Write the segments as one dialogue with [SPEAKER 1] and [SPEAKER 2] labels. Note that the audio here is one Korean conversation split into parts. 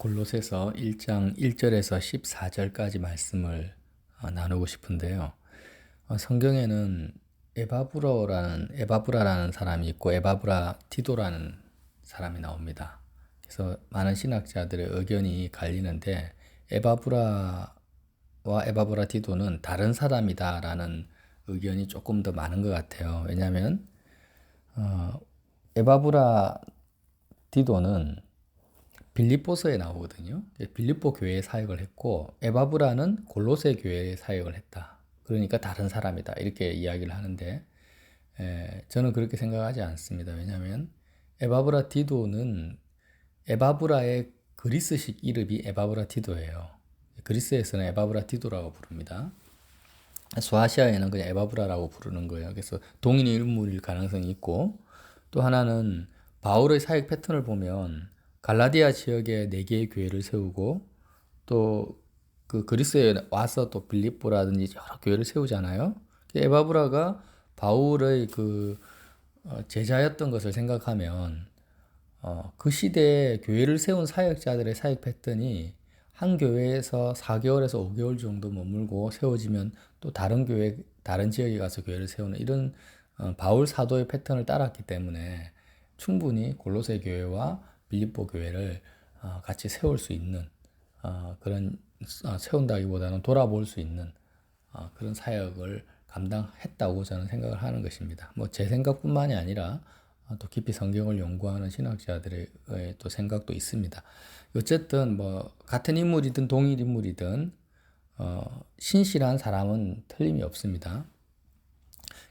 [SPEAKER 1] 골로새서 1장 1절에서 14절까지 말씀을 나누고 싶은데요. 성경에는 에바브라라는 사람이 있고 에바브라 디도라는 사람이 나옵니다. 그래서 많은 신학자들의 의견이 갈리는데 에바브라와 에바브라 디도는 다른 사람이다라는 의견이 조금 더 많은 것 같아요. 왜냐하면 에바브라 디도는 빌립보서에 나오거든요. 빌립보 교회에 사역을 했고 에바브라는 골로새 교회에 사역을 했다. 그러니까 다른 사람이다. 이렇게 이야기를 하는데 저는 그렇게 생각하지 않습니다. 왜냐하면 에바브라 디도는 에바브라의 그리스식 이름이 에바브라 디도예요. 그리스에서는 에바브라 디도라고 부릅니다. 소아시아에는 그냥 에바브라라고 부르는 거예요. 그래서 동일 인물일 가능성이 있고, 또 하나는 바울의 사역 패턴을 보면 갈라디아 지역에 4개의 교회를 세우고 또 그 그리스에 와서 또 빌립보라든지 여러 교회를 세우잖아요. 에바브라가 바울의 제자였던 것을 생각하면 그 시대에 교회를 세운 사역자들의 사역 패턴이 한 교회에서 4개월에서 5개월 정도 머물고 세워지면 또 다른 교회, 다른 지역에 가서 교회를 세우는 이런 바울 사도의 패턴을 따랐기 때문에 충분히 골로새 교회와 빌립보 교회를 같이 세울 수 있는 그런 세운다기보다는 돌아볼 수 있는 그런 사역을 감당했다고 저는 생각을 하는 것입니다. 뭐 제 생각뿐만이 아니라 또 깊이 성경을 연구하는 신학자들의 또 생각도 있습니다. 어쨌든 뭐 같은 인물이든 동일 인물이든 신실한 사람은 틀림이 없습니다.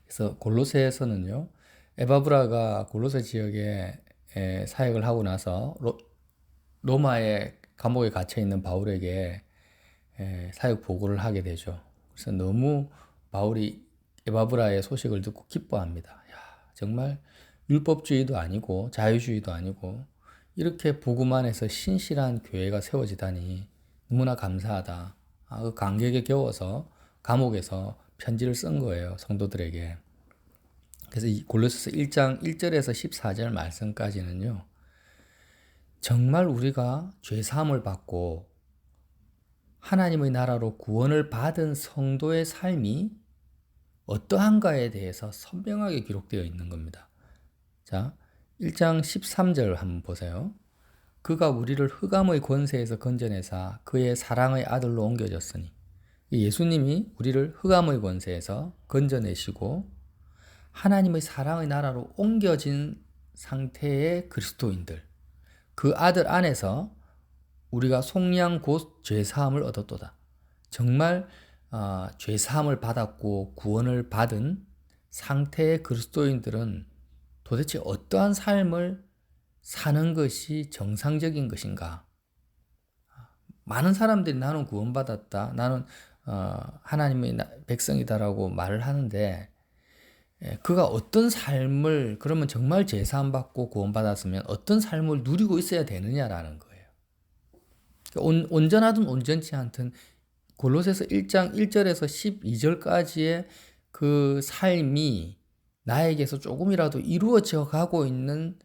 [SPEAKER 1] 그래서 골로새에서는요, 에바브라가 골로새 지역에 사역을 하고 나서 로마의 감옥에 갇혀 있는 바울에게 사역 보고를 하게 되죠. 그래서 너무 바울이 에바브라의 소식을 듣고 기뻐합니다. 야, 정말 율법주의도 아니고 자유주의도 아니고 이렇게 복음 안에서 신실한 교회가 세워지다니 너무나 감사하다. 그 감격에 겨워서 감옥에서 편지를 쓴 거예요, 성도들에게. 그래서 이 골로새서 1장 1절에서 14절 말씀까지는요, 정말 우리가 죄 사함을 받고 하나님의 나라로 구원을 받은 성도의 삶이 어떠한가에 대해서 선명하게 기록되어 있는 겁니다. 자, 1장 13절 한번 보세요. 그가 우리를 흑암의 권세에서 건져내사 그의 사랑의 아들로 옮겨졌으니, 예수님이 우리를 흑암의 권세에서 건져내시고 하나님의 사랑의 나라로 옮겨진 상태의 그리스도인들, 그 아들 안에서 우리가 속량 곧 죄사함을 얻었도다. 정말 죄사함을 받았고 구원을 받은 상태의 그리스도인들은 도대체 어떠한 삶을 사는 것이 정상적인 것인가? 많은 사람들이 나는 구원받았다, 나는 하나님의 백성이다라고 말을 하는데, 그가 어떤 삶을, 그러면 정말 제사함 받고 구원받았으면 어떤 삶을 누리고 있어야 되느냐라는 거예요. 온전하든 온전치 않든 골로새서 1장 1절에서 12절까지의 그 삶이 나에게서 조금이라도 이루어져 가고 있는,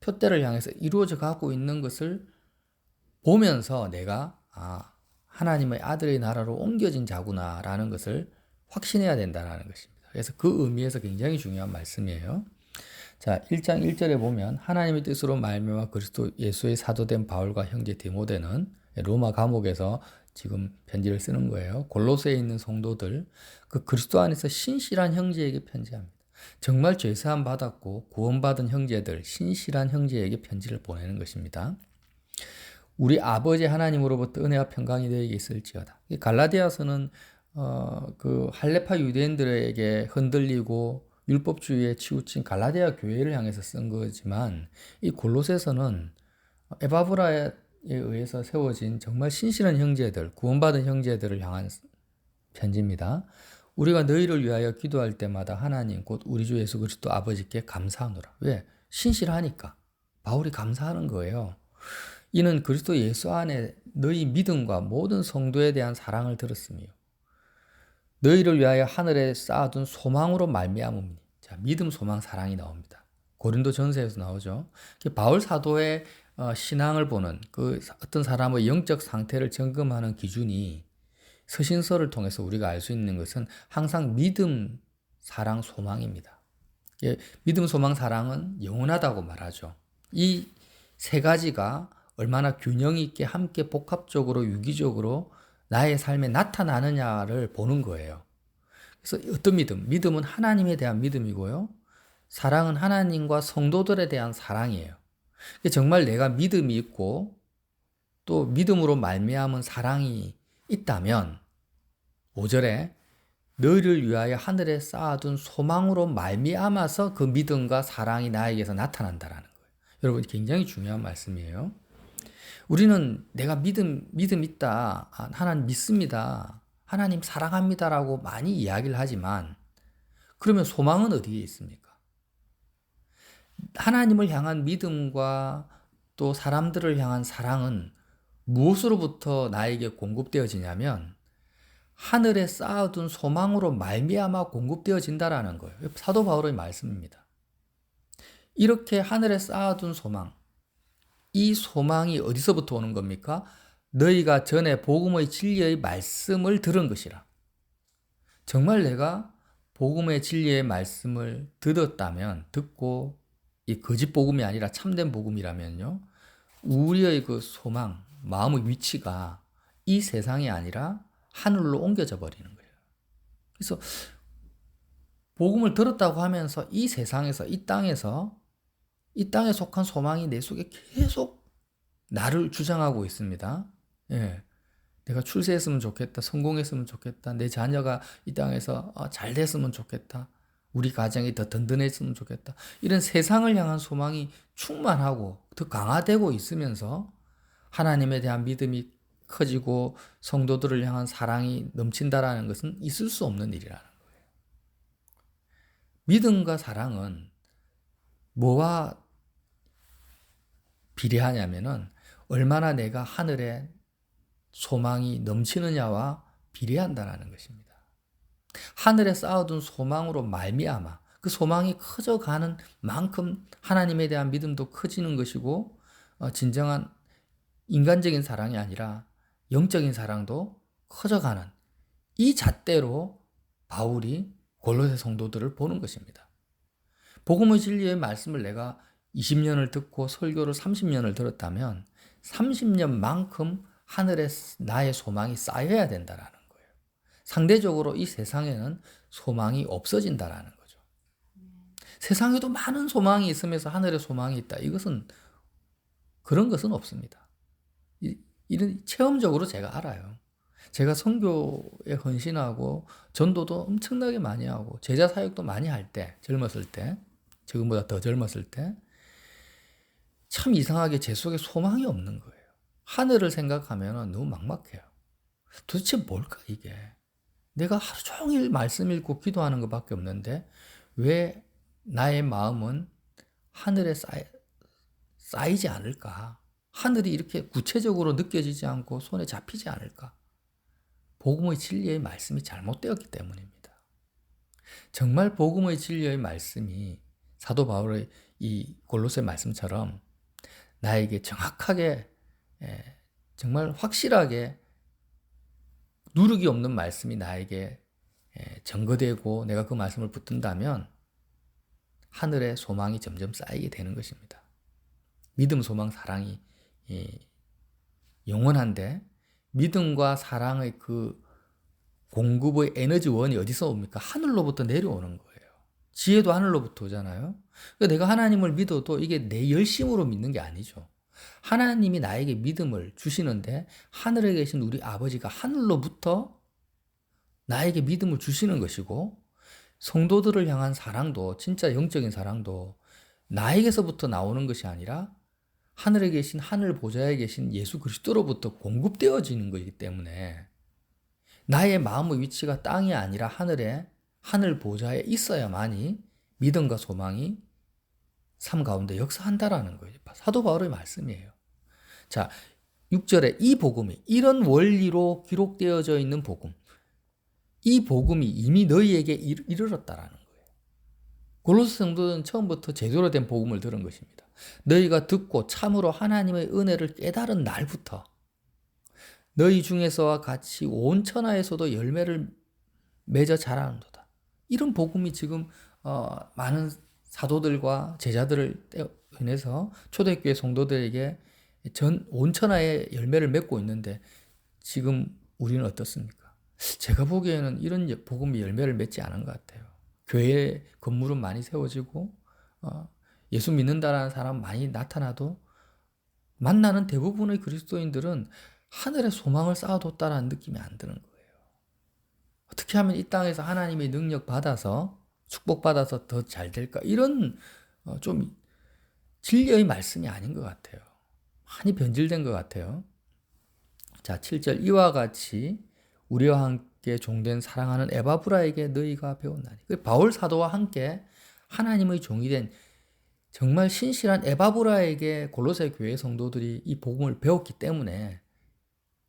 [SPEAKER 1] 표대를 향해서 이루어져 가고 있는 것을 보면서 내가 하나님의 아들의 나라로 옮겨진 자구나라는 것을 확신해야 된다는 것입니다. 그래서 그 의미에서 굉장히 중요한 말씀이에요. 자, 1장 1절에 보면 하나님의 뜻으로 말미암아 그리스도 예수의 사도된 바울과 형제 디모데는 로마 감옥에서 지금 편지를 쓰는 거예요. 골로새에 있는 성도들, 그 그리스도 안에서 신실한 형제에게 편지합니다. 정말 죄사함 받았고 구원받은 형제들, 신실한 형제에게 편지를 보내는 것입니다. 우리 아버지 하나님으로부터 은혜와 평강이 너에게 있을지어다. 갈라디아서는 그 할레파 유대인들에게 흔들리고 율법주의에 치우친 갈라디아 교회를 향해서 쓴 거지만, 이 골로새서는 에바브라에 의해서 세워진 정말 신실한 형제들, 구원받은 형제들을 향한 편지입니다. 우리가 너희를 위하여 기도할 때마다 하나님 곧 우리 주 예수 그리스도 아버지께 감사하노라. 왜? 신실하니까. 바울이 감사하는 거예요. 이는 그리스도 예수 안에 너희 믿음과 모든 성도에 대한 사랑을 들었으며 너희를 위하여 하늘에 쌓아둔 소망으로 말미암음니. 자, 믿음, 소망, 사랑이 나옵니다. 고린도 전서에서 나오죠. 바울 사도의 신앙을 보는 그 어떤 사람의 영적 상태를 점검하는 기준이 서신서를 통해서 우리가 알 수 있는 것은 항상 믿음, 사랑, 소망입니다. 믿음, 소망, 사랑은 영원하다고 말하죠. 이 세 가지가 얼마나 균형 있게 함께 복합적으로 유기적으로 나의 삶에 나타나느냐를 보는 거예요. 그래서 어떤 믿음? 믿음은 하나님에 대한 믿음이고요. 사랑은 하나님과 성도들에 대한 사랑이에요. 정말 내가 믿음이 있고 또 믿음으로 말미암은 사랑이 있다면 5절에 너희를 위하여 하늘에 쌓아둔 소망으로 말미암아서 그 믿음과 사랑이 나에게서 나타난다라는 거예요. 여러분 굉장히 중요한 말씀이에요. 우리는 내가 믿음 있다. 하나님 믿습니다. 하나님 사랑합니다라고 많이 이야기를 하지만 그러면 소망은 어디에 있습니까? 하나님을 향한 믿음과 또 사람들을 향한 사랑은 무엇으로부터 나에게 공급되어지냐면 하늘에 쌓아둔 소망으로 말미암아 공급되어진다라는 거예요. 사도 바울의 말씀입니다. 이렇게 하늘에 쌓아둔 소망, 이 소망이 어디서부터 오는 겁니까? 너희가 전에 복음의 진리의 말씀을 들은 것이라. 정말 내가 복음의 진리의 말씀을 듣었다면, 듣고 이 거짓 복음이 아니라 참된 복음이라면요, 우리의 그 소망, 마음의 위치가 이 세상이 아니라 하늘로 옮겨져 버리는 거예요. 그래서 복음을 들었다고 하면서 이 세상에서, 이 땅에 속한 소망이 내 속에 계속 나를 주장하고 있습니다. 예. 내가 출세했으면 좋겠다. 성공했으면 좋겠다. 내 자녀가 이 땅에서 잘 됐으면 좋겠다. 우리 가정이 더 든든했으면 좋겠다. 이런 세상을 향한 소망이 충만하고 더 강화되고 있으면서 하나님에 대한 믿음이 커지고 성도들을 향한 사랑이 넘친다라는 것은 있을 수 없는 일이라는 거예요. 믿음과 사랑은 뭐와 비례하냐면은 얼마나 내가 하늘에 소망이 넘치느냐와 비례한다는 것입니다. 하늘에 쌓아둔 소망으로 말미암아 그 소망이 커져가는 만큼 하나님에 대한 믿음도 커지는 것이고 진정한 인간적인 사랑이 아니라 영적인 사랑도 커져가는 이 잣대로 바울이 골로새 성도들을 보는 것입니다. 복음의 진리의 말씀을 내가 20년을 듣고 설교를 30년을 들었다면 30년만큼 하늘에 나의 소망이 쌓여야 된다는 거예요. 상대적으로 이 세상에는 소망이 없어진다는 거죠. 세상에도 많은 소망이 있으면서 하늘에 소망이 있다. 이것은 그런 것은 없습니다. 이런 체험적으로 제가 알아요. 제가 선교에 헌신하고 전도도 엄청나게 많이 하고 제자 사역도 많이 할 때, 젊었을 때, 지금보다 더 젊었을 때 참 이상하게 제 속에 소망이 없는 거예요. 하늘을 생각하면 너무 막막해요. 도대체 뭘까 이게? 내가 하루 종일 말씀 읽고 기도하는 것밖에 없는데 왜 나의 마음은 하늘에 쌓이지 않을까? 하늘이 이렇게 구체적으로 느껴지지 않고 손에 잡히지 않을까? 복음의 진리의 말씀이 잘못되었기 때문입니다. 정말 복음의 진리의 말씀이 사도 바울의 이 골로새 말씀처럼 나에게 정확하게 정말 확실하게 누르기 없는 말씀이 나에게 증거되고 내가 그 말씀을 붙든다면 하늘의 소망이 점점 쌓이게 되는 것입니다. 믿음, 소망, 사랑이 영원한데 믿음과 사랑의 그 공급의 에너지원이 어디서 옵니까? 하늘로부터 내려오는 거예요. 지혜도 하늘로부터 오잖아요. 그러니까 내가 하나님을 믿어도 이게 내 열심으로 믿는 게 아니죠. 하나님이 나에게 믿음을 주시는데 하늘에 계신 우리 아버지가 하늘로부터 나에게 믿음을 주시는 것이고 성도들을 향한 사랑도 진짜 영적인 사랑도 나에게서부터 나오는 것이 아니라 하늘에 계신 하늘 보좌에 계신 예수 그리스도로부터 공급되어지는 것이기 때문에 나의 마음의 위치가 땅이 아니라 하늘 보좌에 있어야만이 믿음과 소망이 삶 가운데 역사한다라는 거예요. 사도 바울의 말씀이에요. 자, 6절에 이 복음이 이런 원리로 기록되어져 있는 복음, 이 복음이 이미 너희에게 이르렀다라는 거예요. 골로새 성도는 처음부터 제대로 된 복음을 들은 것입니다. 너희가 듣고 참으로 하나님의 은혜를 깨달은 날부터 너희 중에서와 같이 온 천하에서도 열매를 맺어 자라는도다. 이런 복음이 지금 많은 사도들과 제자들을 인해서 초대교회 성도들에게 전 온천하에 열매를 맺고 있는데 지금 우리는 어떻습니까? 제가 보기에는 이런 복음이 열매를 맺지 않은 것 같아요. 교회 건물은 많이 세워지고 예수 믿는다라는 사람 많이 나타나도 만나는 대부분의 그리스도인들은 하늘에 소망을 쌓아뒀다라는 느낌이 안 드는 거예요. 어떻게 하면 이 땅에서 하나님의 능력 받아서 축복받아서 더 잘 될까? 이런 좀 진리의 말씀이 아닌 것 같아요. 많이 변질된 것 같아요. 자, 7절 이와 같이 우리와 함께 종된 사랑하는 에바브라에게 너희가 배웠나니. 바울 사도와 함께 하나님의 종이 된 정말 신실한 에바브라에게 골로새 교회 성도들이 이 복음을 배웠기 때문에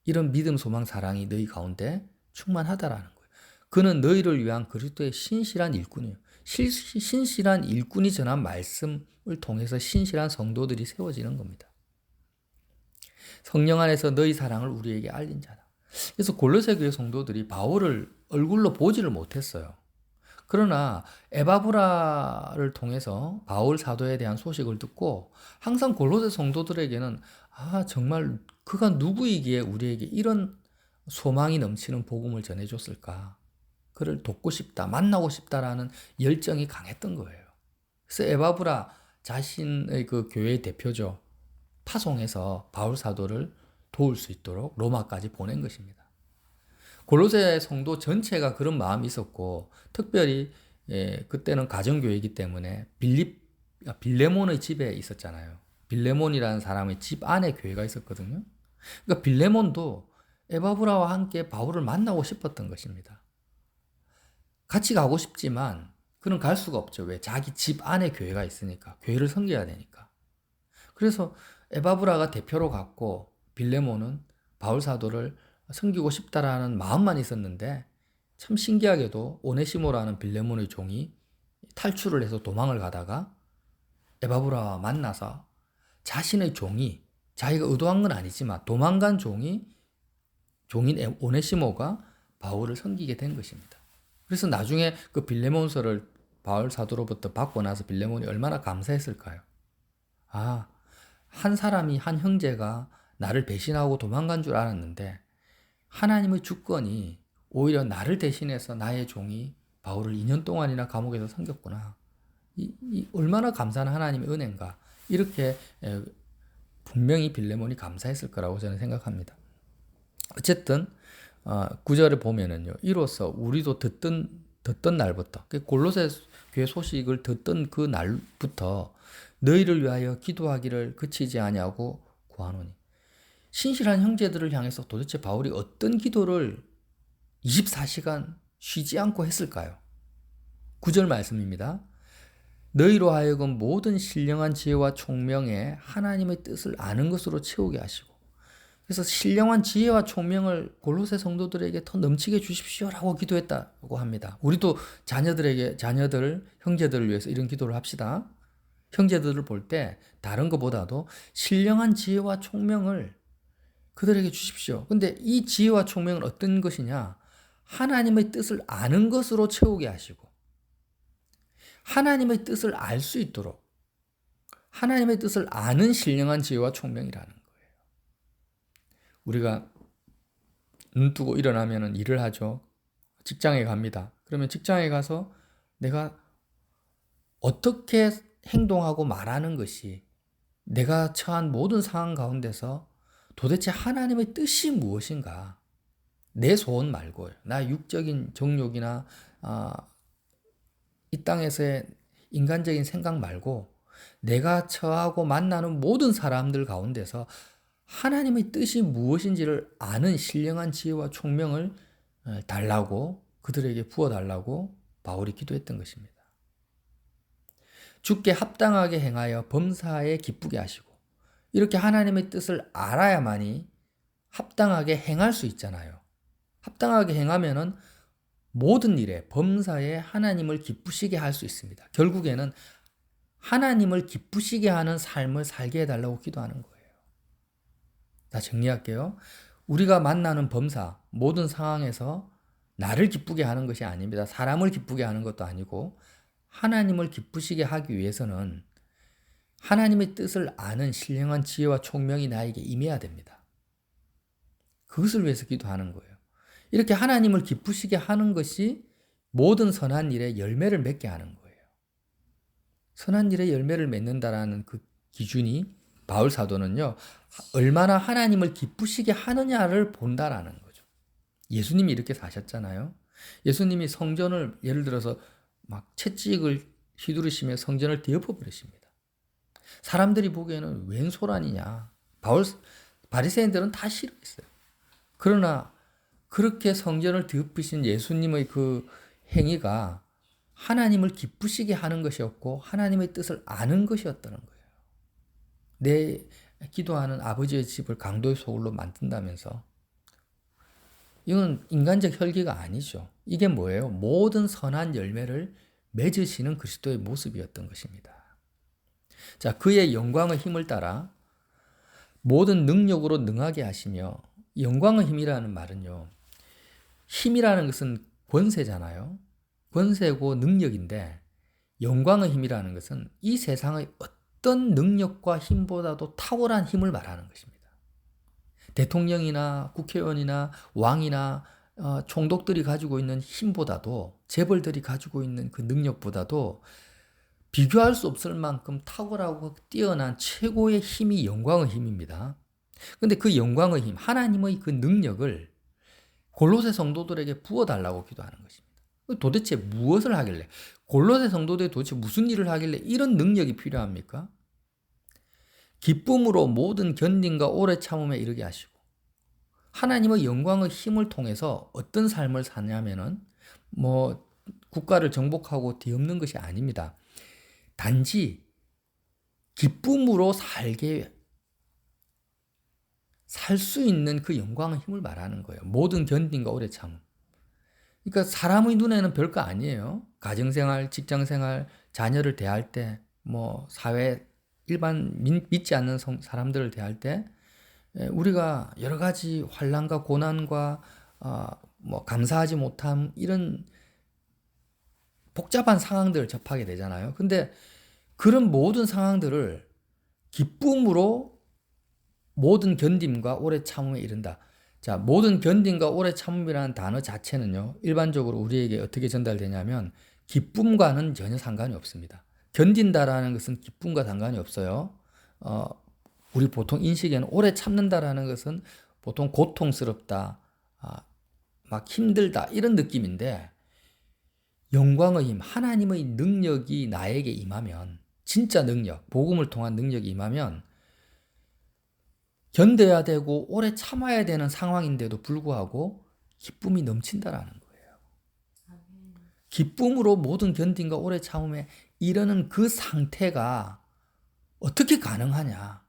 [SPEAKER 1] 이런 믿음, 소망, 사랑이 너희 가운데 충만하다라는 거예요. 그는 너희를 위한 그리스도의 신실한 일꾼이에요. 신실한 일꾼이 전한 말씀을 통해서 신실한 성도들이 세워지는 겁니다. 성령 안에서 너희 사랑을 우리에게 알린 자다. 그래서 골로새 교회 성도들이 바울을 얼굴로 보지를 못했어요. 그러나 에바브라를 통해서 바울 사도에 대한 소식을 듣고 항상 골로새 성도들에게는 정말 그가 누구이기에 우리에게 이런 소망이 넘치는 복음을 전해줬을까? 그를 돕고 싶다, 만나고 싶다라는 열정이 강했던 거예요. 그래서 에바브라 자신의 그 교회의 대표죠. 파송해서 바울 사도를 도울 수 있도록 로마까지 보낸 것입니다. 골로새 성도 전체가 그런 마음이 있었고 특별히 그때는 가정교회이기 때문에 빌레몬의 집에 있었잖아요. 빌레몬이라는 사람의 집 안에 교회가 있었거든요. 그러니까 빌레몬도 에바브라와 함께 바울을 만나고 싶었던 것입니다. 같이 가고 싶지만 그는 갈 수가 없죠. 왜? 자기 집 안에 교회가 있으니까. 교회를 섬겨야 되니까. 그래서 에바브라가 대표로 갔고 빌레몬은 바울 사도를 섬기고 싶다라는 마음만 있었는데 참 신기하게도 오네시모라는 빌레몬의 종이 탈출을 해서 도망을 가다가 에바브라와 만나서 자신의 종이 자기가 의도한 건 아니지만 도망간 종인 오네시모가 바울을 섬기게 된 것입니다. 그래서 나중에 그 빌레몬서를 바울 사도로부터 받고 나서 빌레몬이 얼마나 감사했을까요? 한 사람이, 한 형제가 나를 배신하고 도망간 줄 알았는데 하나님의 주권이 오히려 나를 대신해서 나의 종이 바울을 2년 동안이나 감옥에서 섬겼구나. 얼마나 감사한 하나님의 은혜인가. 이렇게 분명히 빌레몬이 감사했을 거라고 저는 생각합니다. 어쨌든 9절을 보면은요. 이로써 우리도 듣던 날부터 골로새 교회 소식을 듣던 그 날부터 너희를 위하여 기도하기를 그치지 아니하고 구하노니. 신실한 형제들을 향해서 도대체 바울이 어떤 기도를 24시간 쉬지 않고 했을까요? 9절 말씀입니다. 너희로 하여금 모든 신령한 지혜와 총명에 하나님의 뜻을 아는 것으로 채우게 하시고. 그래서 신령한 지혜와 총명을 골로새 성도들에게 더 넘치게 주십시오라고 기도했다고 합니다. 우리도 자녀들, 형제들을 위해서 이런 기도를 합시다. 형제들을 볼 때 다른 것보다도 신령한 지혜와 총명을 그들에게 주십시오. 근데 이 지혜와 총명은 어떤 것이냐? 하나님의 뜻을 아는 것으로 채우게 하시고 하나님의 뜻을 알 수 있도록 하나님의 뜻을 아는 신령한 지혜와 총명이라는 거예요. 우리가 눈 뜨고 일어나면 일을 하죠. 직장에 갑니다. 그러면 직장에 가서 내가 어떻게 행동하고 말하는 것이 내가 처한 모든 상황 가운데서 도대체 하나님의 뜻이 무엇인가? 내 소원 말고요. 나 육적인 정욕이나 이 땅에서의 인간적인 생각 말고 내가 처하고 만나는 모든 사람들 가운데서 하나님의 뜻이 무엇인지를 아는 신령한 지혜와 총명을 달라고 그들에게 부어달라고 바울이 기도했던 것입니다. 주께 합당하게 행하여 범사에 기쁘게 하시고 이렇게 하나님의 뜻을 알아야만이 합당하게 행할 수 있잖아요. 합당하게 행하면은 모든 일에 범사에 하나님을 기쁘시게 할 수 있습니다. 결국에는 하나님을 기쁘시게 하는 삶을 살게 해달라고 기도하는 거예요. 자, 정리할게요. 우리가 만나는 범사, 모든 상황에서 나를 기쁘게 하는 것이 아닙니다. 사람을 기쁘게 하는 것도 아니고 하나님을 기쁘시게 하기 위해서는 하나님의 뜻을 아는 신령한 지혜와 총명이 나에게 임해야 됩니다. 그것을 위해서 기도하는 거예요. 이렇게 하나님을 기쁘시게 하는 것이 모든 선한 일에 열매를 맺게 하는 거예요. 선한 일에 열매를 맺는다라는 그 기준이 바울 사도는요, 얼마나 하나님을 기쁘시게 하느냐를 본다라는 거죠. 예수님이 이렇게 사셨잖아요. 예수님이 성전을 예를 들어서 막 채찍을 휘두르시며 성전을 뒤엎어 버리십니다. 사람들이 보기에는 웬 소란이냐. 바리새인들은 다 싫어했어요. 그러나 그렇게 성전을 뒤엎으신 예수님의 그 행위가 하나님을 기쁘시게 하는 것이었고 하나님의 뜻을 아는 것이었다는 거예요. 내 기도하는 아버지의 집을 강도의 소굴로 만든다면서. 이건 인간적 혈기가 아니죠. 이게 뭐예요? 모든 선한 열매를 맺으시는 그리스도의 모습이었던 것입니다. 자, 그의 영광의 힘을 따라 모든 능력으로 능하게 하시며, 영광의 힘이라는 말은요, 힘이라는 것은 권세잖아요. 권세고 능력인데 영광의 힘이라는 것은 이 세상의 어떤 능력과 힘보다도 탁월한 힘을 말하는 것입니다. 대통령이나 국회의원이나 왕이나 총독들이 가지고 있는 힘보다도, 재벌들이 가지고 있는 그 능력보다도 비교할 수 없을 만큼 탁월하고 뛰어난 최고의 힘이 영광의 힘입니다. 근데 그 영광의 힘, 하나님의 그 능력을 골로새 성도들에게 부어달라고 기도하는 것입니다. 도대체 무엇을 하길래, 골로새 성도들이 도대체 무슨 일을 하길래 이런 능력이 필요합니까? 기쁨으로 모든 견딘과 오래 참음에 이르게 하시고, 하나님의 영광의 힘을 통해서 어떤 삶을 사냐면은 국가를 정복하고 뒤엎는 것이 아닙니다. 단지 기쁨으로 살 수 있는 그 영광의 힘을 말하는 거예요. 모든 견딘과 오래 참음. 그러니까 사람의 눈에는 별거 아니에요. 가정생활, 직장생활, 자녀를 대할 때, 사회 일반 믿지 않는 사람들을 대할 때 우리가 여러 가지 환난과 고난과 감사하지 못함, 이런 복잡한 상황들을 접하게 되잖아요. 근데 그런 모든 상황들을 기쁨으로 모든 견딤과 오래 참음에 이른다. 자, 모든 견딤과 오래 참음이라는 단어 자체는요, 일반적으로 우리에게 어떻게 전달되냐면 기쁨과는 전혀 상관이 없습니다. 견딘다라는 것은 기쁨과 상관이 없어요. 우리 보통 인식에는 오래 참는다라는 것은 보통 고통스럽다, 막 힘들다, 이런 느낌인데, 영광의 힘, 하나님의 능력이 나에게 임하면, 진짜 능력, 복음을 통한 능력이 임하면 견뎌야 되고 오래 참아야 되는 상황인데도 불구하고 기쁨이 넘친다라는 거예요. 기쁨으로 모든 견딘과 오래 참음에 이르는 그 상태가 어떻게 가능하냐?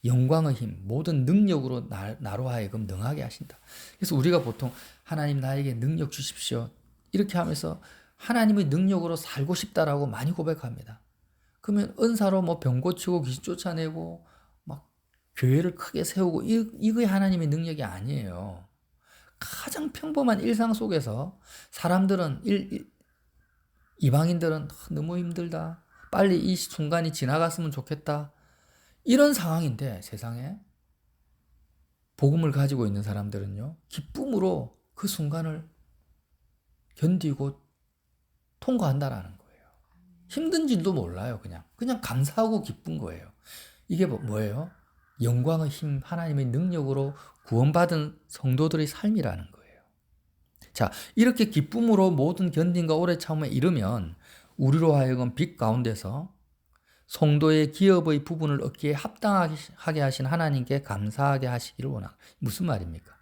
[SPEAKER 1] 영광의 힘, 모든 능력으로 나로 하여금 능하게 하신다. 그래서 우리가 보통 하나님 나에게 능력 주십시오, 이렇게 하면서 하나님의 능력으로 살고 싶다라고 많이 고백합니다. 그러면 은사로 병 고치고 귀신 쫓아내고 막 교회를 크게 세우고, 이게 하나님의 능력이 아니에요. 가장 평범한 일상 속에서 사람들은, 이방인들은 너무 힘들다, 빨리 이 순간이 지나갔으면 좋겠다, 이런 상황인데, 세상에 복음을 가지고 있는 사람들은요, 기쁨으로 그 순간을 견디고 통과한다라는 거예요. 힘든 줄도 몰라요. 그냥 감사하고 기쁜 거예요. 이게 뭐예요? 영광의 힘, 하나님의 능력으로 구원받은 성도들의 삶이라는 거예요. 자, 이렇게 기쁨으로 모든 견딘과 오래 참음에 이르면 우리로 하여금 빛 가운데서 성도의 기업의 부분을 얻기에 합당하게 하신 하나님께 감사하게 하시기를 원합니다. 무슨 말입니까?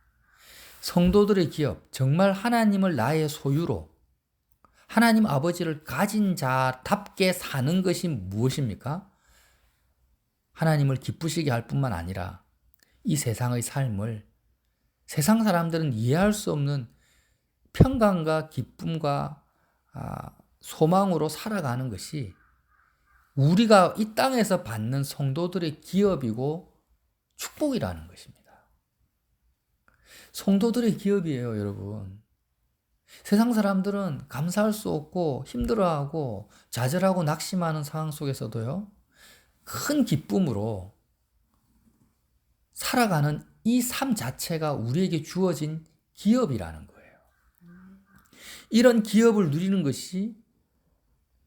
[SPEAKER 1] 성도들의 기업, 정말 하나님을 나의 소유로, 하나님 아버지를 가진 자답게 사는 것이 무엇입니까? 하나님을 기쁘시게 할 뿐만 아니라 이 세상의 삶을 세상 사람들은 이해할 수 없는 평강과 기쁨과 소망으로 살아가는 것이 우리가 이 땅에서 받는 성도들의 기업이고 축복이라는 것입니다. 성도들의 기업이에요, 여러분. 세상 사람들은 감사할 수 없고 힘들어하고 좌절하고 낙심하는 상황 속에서도요, 큰 기쁨으로 살아가는 이 삶 자체가 우리에게 주어진 기업이라는 거예요. 이런 기업을 누리는 것이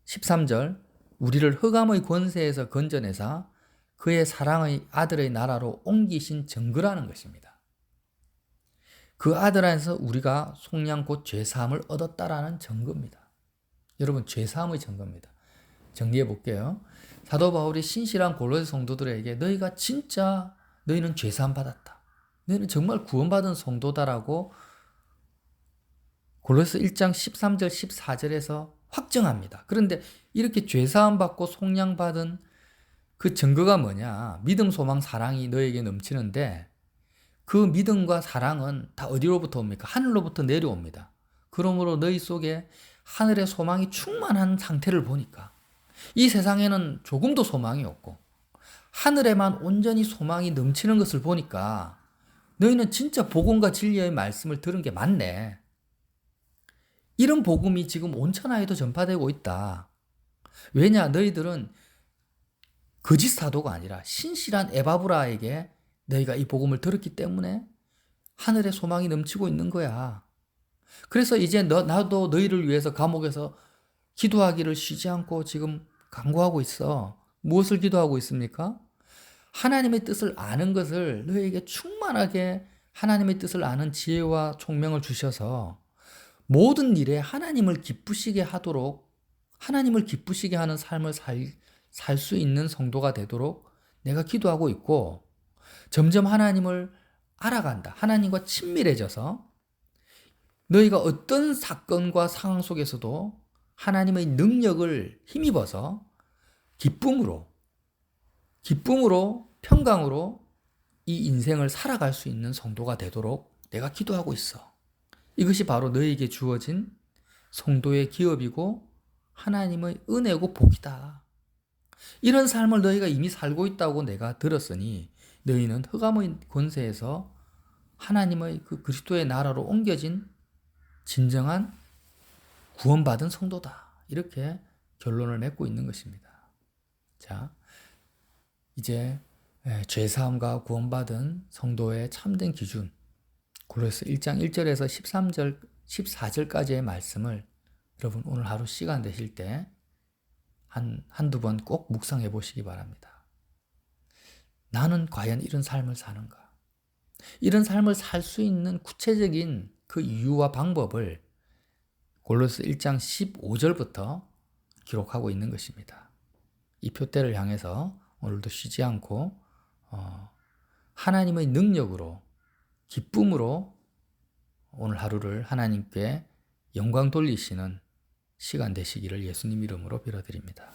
[SPEAKER 1] 13절, 우리를 흑암의 권세에서 건져내사 그의 사랑의 아들의 나라로 옮기신 증거라는 것입니다. 그 아들 안에서 우리가 속량 곧 죄사함을 얻었다라는 증거입니다. 여러분, 죄사함의 증거입니다. 정리해 볼게요. 사도 바울이 신실한 골로새 성도들에게 너희가 진짜 너희는 죄사함 받았다. 너희는 정말 구원받은 성도다라고 골로새 1장 13절 14절에서 확정합니다. 그런데 이렇게 죄사함 받고 속량 받은 그 증거가 뭐냐? 믿음, 소망, 사랑이 너에게 넘치는데 그 믿음과 사랑은 다 어디로부터 옵니까? 하늘로부터 내려옵니다. 그러므로 너희 속에 하늘의 소망이 충만한 상태를 보니까 이 세상에는 조금도 소망이 없고 하늘에만 온전히 소망이 넘치는 것을 보니까 너희는 진짜 복음과 진리의 말씀을 들은 게 맞네. 이런 복음이 지금 온 천하에도 전파되고 있다. 왜냐? 너희들은 거짓 사도가 아니라 신실한 에바브라에게 너희가 이 복음을 들었기 때문에 하늘의 소망이 넘치고 있는 거야. 그래서 이제 나도 너희를 위해서 감옥에서 기도하기를 쉬지 않고 지금 간구하고 있어. 무엇을 기도하고 있습니까? 하나님의 뜻을 아는 것을 너희에게 충만하게 하나님의 뜻을 아는 지혜와 총명을 주셔서 모든 일에 하나님을 기쁘시게 하도록 하나님을 기쁘시게 하는 삶을 살 수 있는 성도가 되도록 내가 기도하고 있고 점점 하나님을 알아간다. 하나님과 친밀해져서 너희가 어떤 사건과 상황 속에서도 하나님의 능력을 힘입어서 기쁨으로 평강으로 이 인생을 살아갈 수 있는 성도가 되도록 내가 기도하고 있어. 이것이 바로 너희에게 주어진 성도의 기업이고 하나님의 은혜고 복이다. 이런 삶을 너희가 이미 살고 있다고 내가 들었으니 너희는 흑암의 권세에서 하나님의 그 그리스도의 나라로 옮겨진 진정한 구원받은 성도다. 이렇게 결론을 맺고 있는 것입니다. 자, 이제 죄사함과 구원받은 성도의 참된 기준, 골로새 1장 1절에서 13절, 14절까지의 말씀을 여러분 오늘 하루 시간 되실 때 한두 번 꼭 묵상해 보시기 바랍니다. 나는 과연 이런 삶을 사는가? 이런 삶을 살 수 있는 구체적인 그 이유와 방법을 골로새 1장 15절부터 기록하고 있는 것입니다. 이 표대를 향해서 오늘도 쉬지 않고 하나님의 능력으로 기쁨으로 오늘 하루를 하나님께 영광 돌리시는 시간 되시기를 예수님 이름으로 빌어드립니다.